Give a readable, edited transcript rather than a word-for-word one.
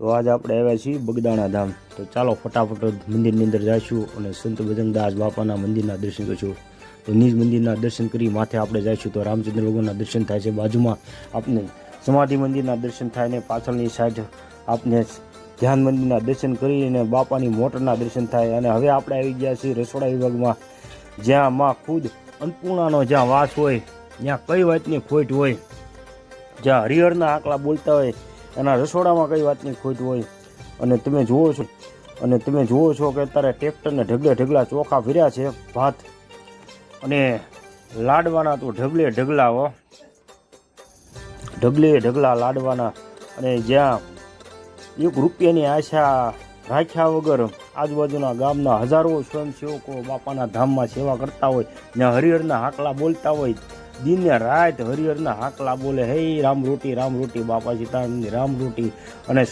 તો આજ આપણે આવ્યા છીએ બગદાણા ધામ। તો ચાલો ફટાફટ મંદિરની અંદર જઈશું અને સંત બજરંગદાસ બાપાના મંદિરના દર્શન કરીશું। તો નિજ મંદિરના દર્શન કરી માથે આપણે જઈશું તો રામચંદ્ર ભગવાનના દર્શન થાય છે। બાજુમાં આપને સમાધિ મંદિરના દર્શન થાય ને પાછળની સાઈડ આપને ધ્યાન મંદિરના દર્શન કરીને બાપાની મોટરના દર્શન થાય। અને હવે આપણે આવી ગયા છીએ રસોડા વિભાગમાં, જ્યાં માં ખુદ અન્નપૂર્ણાનો જ્યાં વાસ હોય, ત્યાં કઈ વાતની ખોટ હોય, જ્યાં હરિહરના આંકડા બોલતા હોય એના રસોડામાં કઈ વાતની ખોટ હોય। અને તમે જુઓ છો કે અત્યારે ટ્રેક્ટરને ઢગલે ઢગલા ચોખા ભર્યા છે, ભાત અને લાડવાના તો ઢગલે ઢગલા હો, ઢગલે ઢગલા લાડવાના। અને જ્યાં એક રૂપિયાની આશા રાખ્યા વગર આજુબાજુના ગામના હજારો સ્વયંસેવકો બાપાના ધામમાં સેવા કરતા હોય, જ્યાં હરિહરના હાકલા બોલતા હોય, દિનને રાત હરિહરના હાકલા બોલે, હે રામ રોટી બાપા સીતારામની રામ રોટી। અને